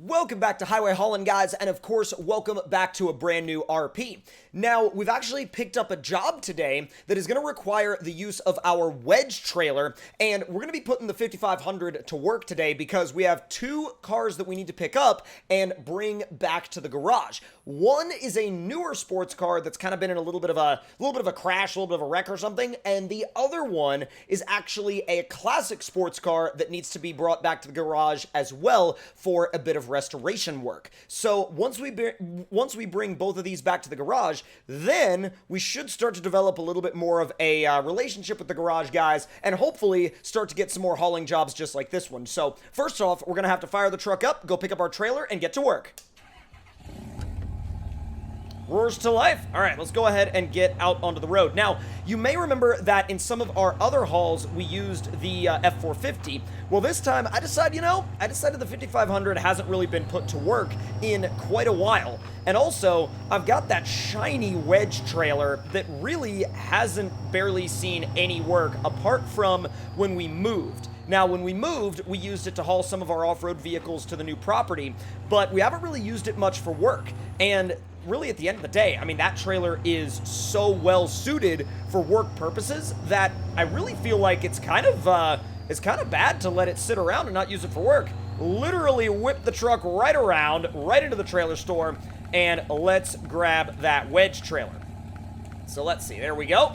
Welcome back to Highway Hauling, guys, and of course, welcome back to a brand new RP. Now, we've actually picked up a job today that is going to require the use of our wedge trailer, and we're going to be putting the 5500 to work today because we have two cars that we need to pick up and bring back to the garage. One is a newer sports car that's kind of been in a little bit of a crash, a little bit of a wreck or something, and the other one is actually a classic sports car that needs to be brought back to the garage as well for a bit of restoration work. So once we bring both of these back to the garage, then we should start to develop a little bit more of a relationship with the garage guys and hopefully start to get some more hauling jobs just like this one. So first off, we're going to have to fire the truck up, go pick up our trailer, and get to work. Roars to life. All right, let's go ahead and get out onto the road. Now, you may remember that in some of our other hauls, we used the F450. Well, this time, I decided the 5500 hasn't really been put to work in quite a while. And also, I've got that shiny wedge trailer that really hasn't barely seen any work apart from when we moved. Now, when we moved, we used it to haul some of our off-road vehicles to the new property, but we haven't really used it much for work. And really, at the end of the day, I mean, that trailer is so well suited for work purposes that I really feel like it's kind of bad to let it sit around and not use it for work. Literally whip the truck right around, right into the trailer store, and let's grab that wedge trailer. So let's see, there we go.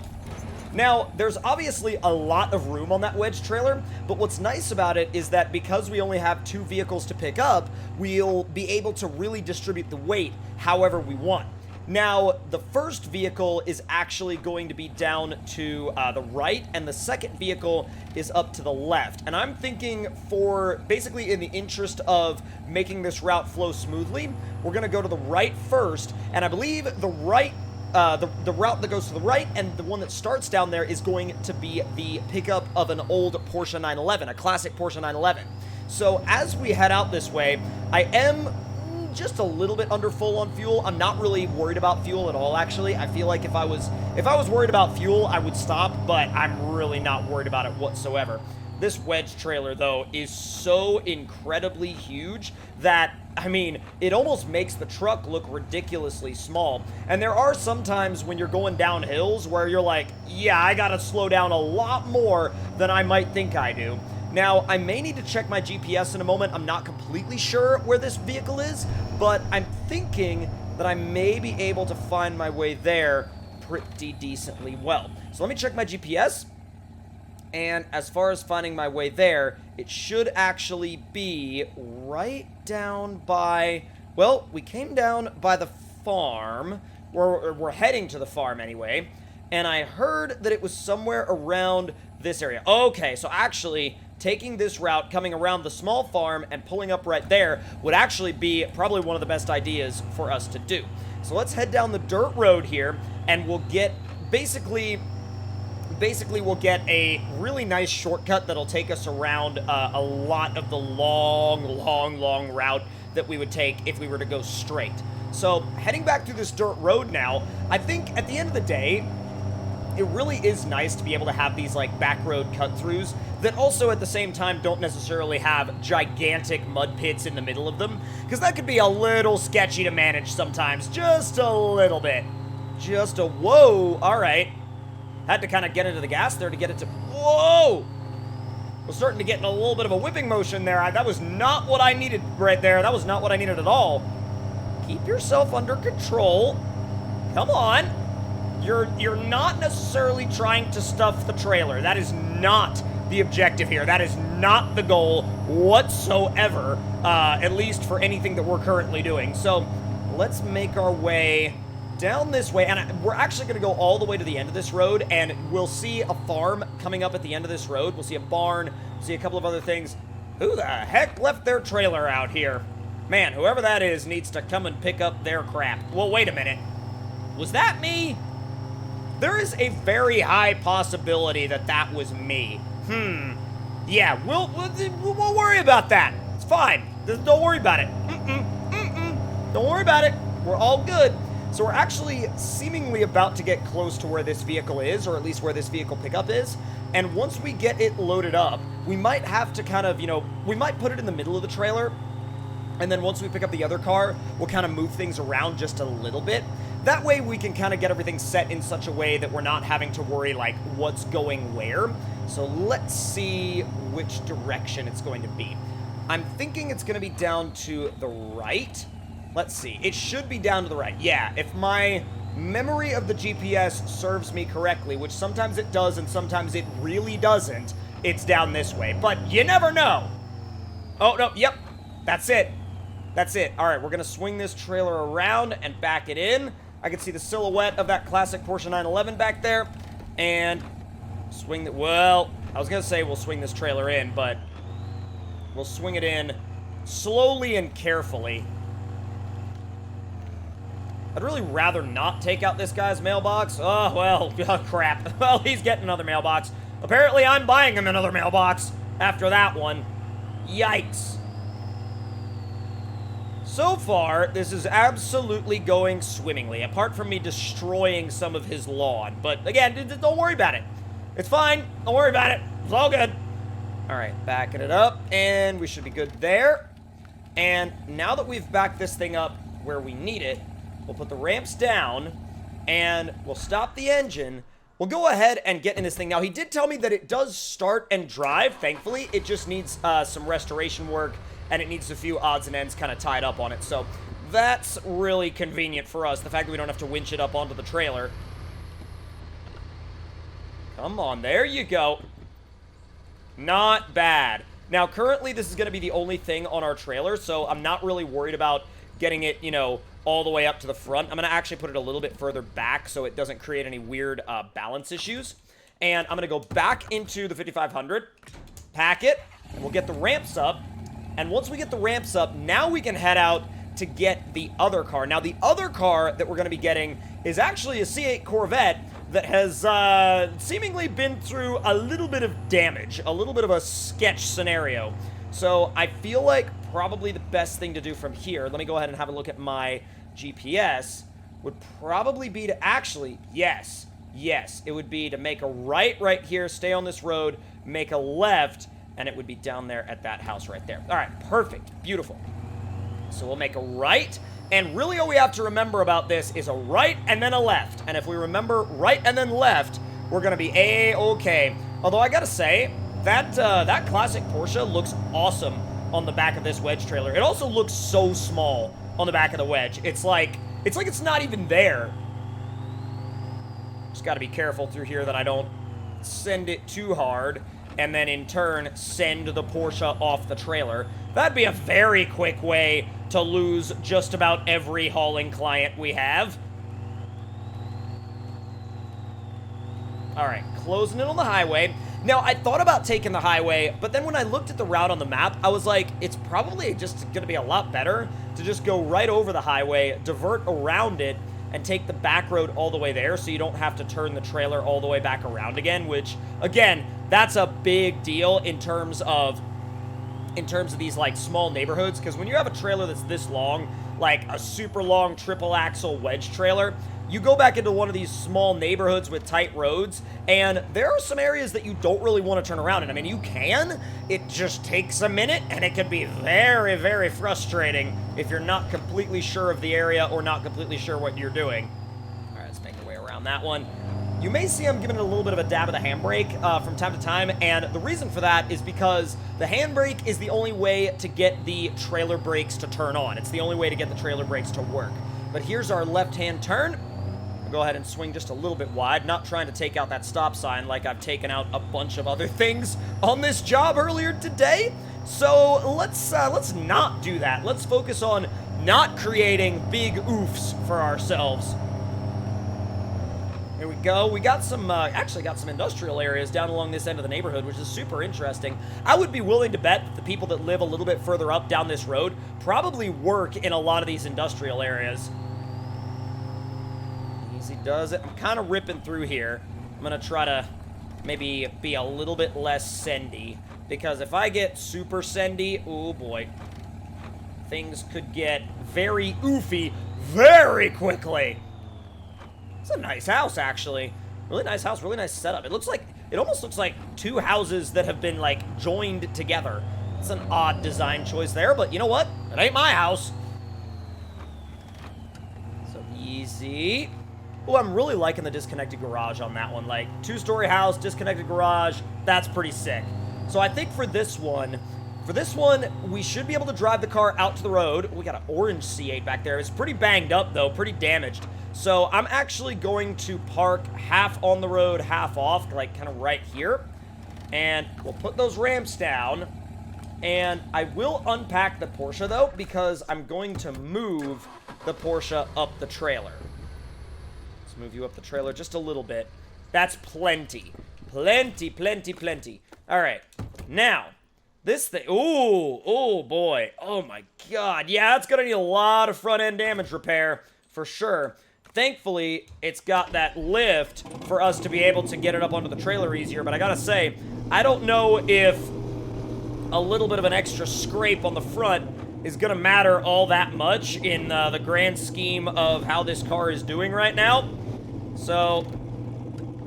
Now, there's obviously a lot of room on that wedge trailer, but what's nice about it is that because we only have two vehicles to pick up, we'll be able to really distribute the weight however we want. Now, the first vehicle is actually going to be down to the right, and the second vehicle is up to the left. And I'm thinking for, basically in the interest of making this route flow smoothly, we're going to go to the right first, and I believe the right the route that goes to the right and the one that starts down there is going to be the pickup of an old Porsche 911, a classic Porsche 911. So as we head out this way, I am just a little bit under full on fuel. I'm not really worried about fuel at all, actually. I feel like if I was worried about fuel, I would stop, but I'm really not worried about it whatsoever. This wedge trailer, though, is so incredibly huge that, I mean, it almost makes the truck look ridiculously small. And there are some times when you're going down hills where you're like, yeah, I gotta slow down a lot more than I might think I do. Now, I may need to check my GPS in a moment. I'm not completely sure where this vehicle is, but I'm thinking that I may be able to find my way there pretty decently well. So let me check my GPS. And as far as finding my way there, it should actually be right down by, well, we came down by the farm, we're heading to the farm anyway, and I heard that it was somewhere around this area. Okay, so actually, taking this route, coming around the small farm and pulling up right there would actually be probably one of the best ideas for us to do. So let's head down the dirt road here, and we'll get basically we'll get a really nice shortcut that'll take us around a lot of the long route that we would take if we were to go straight. So heading back through this dirt road now, I think at the end of the day, it really is nice to be able to have these like back road cut-throughs that also at the same time don't necessarily have gigantic mud pits in the middle of them, because that could be a little sketchy to manage sometimes, just a little bit. Whoa, all right. Had to kind of get into the gas there to get it to... Whoa! We're starting to get in a little bit of a whipping motion there. That was not what I needed right there. That was not what I needed at all. Keep yourself under control. Come on. You're not necessarily trying to stuff the trailer. That is not the objective here. That is not the goal whatsoever, at least for anything that we're currently doing. So let's make our way down this way, and we're actually going to go all the way to the end of this road, and we'll see a farm coming up at the end of this road. We'll see a barn, we'll see a couple of other things. Who the heck left their trailer out here? Man, whoever that is needs to come and pick up their crap. Well, wait a minute. Was that me? There is a very high possibility that that was me. Yeah, we'll worry about that. It's fine. Don't worry about it. Don't worry about it. We're all good. So we're actually seemingly about to get close to where this vehicle is, or at least where this vehicle pickup is. And once we get it loaded up, we might have to kind of, we might put it in the middle of the trailer And then once we pick up the other car, we'll kind of move things around just a little bit. That way we can kind of get everything set in such a way that we're not having to worry, like, what's going where. So let's see which direction it's going to be. I'm thinking it's going to be down to the right. Let's see. It should be down to the right. Yeah, if my memory of the GPS serves me correctly, which sometimes it does and sometimes it really doesn't, it's down this way. But you never know. Oh, no, yep. That's it. That's it. All right, we're going to swing this trailer around and back it in. I can see the silhouette of that classic Porsche 911 back there. And swing the... Well, I was going to say we'll swing this trailer in, but we'll swing it in slowly and carefully. I'd really rather not take out this guy's mailbox. Oh, well, oh, crap. Well, he's getting another mailbox. Apparently, I'm buying him another mailbox after that one. Yikes. So far, this is absolutely going swimmingly, apart from me destroying some of his lawn. But again, don't worry about it. It's fine. Don't worry about it. It's all good. All right, backing it up, and we should be good there. And now that we've backed this thing up where we need it, we'll put the ramps down, and we'll stop the engine. We'll go ahead and get in this thing. Now, he did tell me that it does start and drive, thankfully. It just needs some restoration work, and it needs a few odds and ends kind of tied up on it. So that's really convenient for us, the fact that we don't have to winch it up onto the trailer. Come on, there you go. Not bad. Now, currently, this is going to be the only thing on our trailer, so I'm not really worried about getting it, you know, all the way up to the front. I'm going to actually put it a little bit further back so it doesn't create any weird balance issues. And I'm going to go back into the 5500, pack it, and we'll get the ramps up. And once we get the ramps up, now we can head out to get the other car. Now, the other car that we're going to be getting is actually a C8 Corvette that has seemingly been through a little bit of damage, a little bit of a sketch scenario. So I feel like probably the best thing to do from here, let me go ahead and have a look at my GPS, would probably be to actually, yes, it would be to make a right here, stay on this road, make a left, and it would be down there at that house right there. All right, perfect, beautiful. So we'll make a right, and really all we have to remember about this is a right and then a left. And if we remember right and then left, we're going to be A-okay. Although I got to say, that classic Porsche looks awesome on the back of this wedge trailer. It also looks so small on the back of the wedge. It's like it's not even there. Just got to be careful through here that I don't send it too hard and then in turn send the Porsche off the trailer. That'd be a very quick way to lose just about every hauling client we have. All right, closing in on the highway. Now, I thought about taking the highway, but then when I looked at the route on the map, I was like, it's probably just going to be a lot better to just go right over the highway, divert around it, and take the back road all the way there so you don't have to turn the trailer all the way back around again, which, again, that's a big deal in terms of these, like, small neighborhoods, because when you have a trailer that's this long, like a super long triple axle wedge trailer, you go back into one of these small neighborhoods with tight roads, and there are some areas that you don't really want to turn around in. I mean, you can. It just takes a minute, and it can be very, very frustrating if you're not completely sure of the area or not completely sure what you're doing. All right, let's make our way around that one. You may see I'm giving it a little bit of a dab of the handbrake from time to time, and the reason for that is because the handbrake is the only way to get the trailer brakes to turn on. It's the only way to get the trailer brakes to work. But here's our left-hand turn. Go ahead and swing just a little bit wide, not trying to take out that stop sign like I've taken out a bunch of other things on this job earlier today. So let's not do that. Let's focus on not creating big oofs for ourselves. Here we go. We got some, actually got some industrial areas down along this end of the neighborhood, which is super interesting. I would be willing to bet that the people that live a little bit further up down this road probably work in a lot of these industrial areas. Easy does it. I'm kind of ripping through here. I'm going to try to maybe be a little bit less sendy, because if I get super sendy, oh boy, things could get very oofy very quickly. It's a nice house, actually. Really nice house, really nice setup. It almost looks like two houses that have been, like, joined together. It's an odd design choice there, but you know what? It ain't my house. So easy. Oh, I'm really liking the disconnected garage on that one. Like, 2-story house, disconnected garage. That's pretty sick. So I think for this one, we should be able to drive the car out to the road. We got an orange C8 back there. It's pretty banged up, though, pretty damaged. So I'm actually going to park half on the road, half off, like kind of right here. And we'll put those ramps down. And I will unpack the Porsche, though, because I'm going to move the Porsche up the trailer. Let's move you up the trailer just a little bit. That's plenty. Plenty, plenty, plenty. All right. Now, this thing... Ooh, oh, boy. Oh, my God. Yeah, it's going to need a lot of front-end damage repair, for sure. Thankfully, it's got that lift for us to be able to get it up onto the trailer easier. But I got to say, I don't know if a little bit of an extra scrape on the front is going to matter all that much in the grand scheme of how this car is doing right now. So,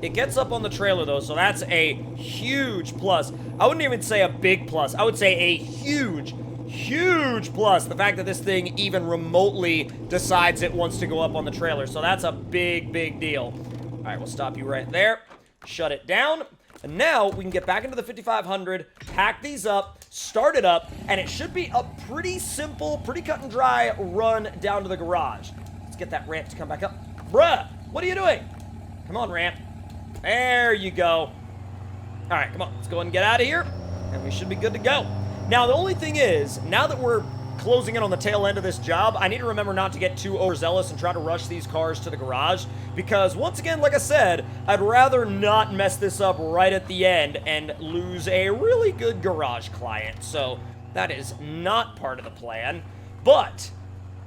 it gets up on the trailer, though, so that's a huge plus. I wouldn't even say a big plus. I would say a huge, huge plus. The fact that this thing even remotely decides it wants to go up on the trailer. So that's a big, big deal. All right, we'll stop you right there. Shut it down. And now we can get back into the 5500, pack these up, start it up, and it should be a pretty simple, pretty cut and dry run down to the garage. Let's get that ramp to come back up. Bruh, what are you doing? Come on, ramp. There you go. All right, come on. Let's go ahead and get out of here, and we should be good to go. Now, the only thing is, now that we're closing in on the tail end of this job, I need to remember not to get too overzealous and try to rush these cars to the garage, because once again, like I said, I'd rather not mess this up right at the end and lose a really good garage client. So that is not part of the plan. But,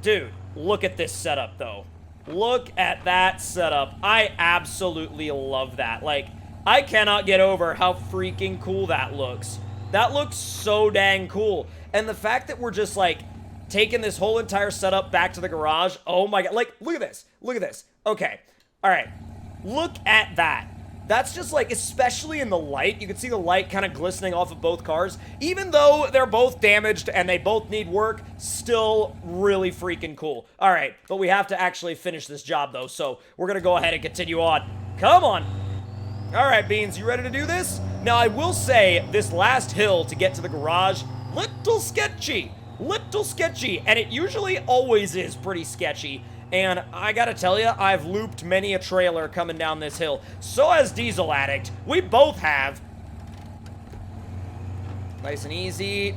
dude, look at this setup, though. Look at that setup. I absolutely love that. Like, I cannot get over how freaking cool that looks. That looks so dang cool. And the fact that we're just, like, taking this whole entire setup back to the garage, oh my God. Like, look at this. Look at this. Okay. All right. Look at that. That's just, like, especially in the light. You can see the light kind of glistening off of both cars. Even though they're both damaged and they both need work, still really freaking cool. All right. But we have to actually finish this job, though. So we're going to go ahead and continue on. Come on. All right, Beans. You ready to do this? Now, I will say this last hill to get to the garage, little sketchy, and it usually always is pretty sketchy. And I gotta tell you, I've looped many a trailer coming down this hill. So has Diesel Addict. We both have. Nice and easy.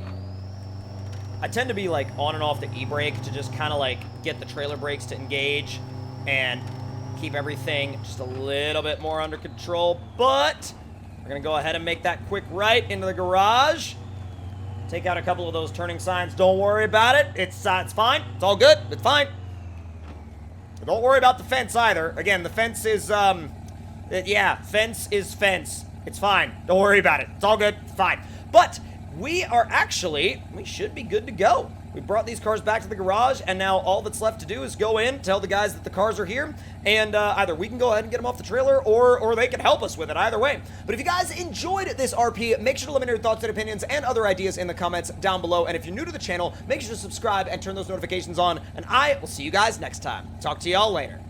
I tend to be like on and off the e-brake to just kind of like get the trailer brakes to engage and keep everything just a little bit more under control. But we're gonna go ahead and make that quick right into the garage. Take out a couple of those turning signs. Don't worry about it. It's fine. It's all good. It's fine. Don't worry about the fence either. Again, the fence is, yeah, fence is fence. It's fine. Don't worry about it. It's all good. It's fine. But we should be good to go. We brought these cars back to the garage, and now all that's left to do is go in, tell the guys that the cars are here, and either we can go ahead and get them off the trailer, or they can help us with it, either way. But if you guys enjoyed this RP, make sure to let me know your thoughts and opinions and other ideas in the comments down below. And if you're new to the channel, make sure to subscribe and turn those notifications on, and I will see you guys next time. Talk to y'all later.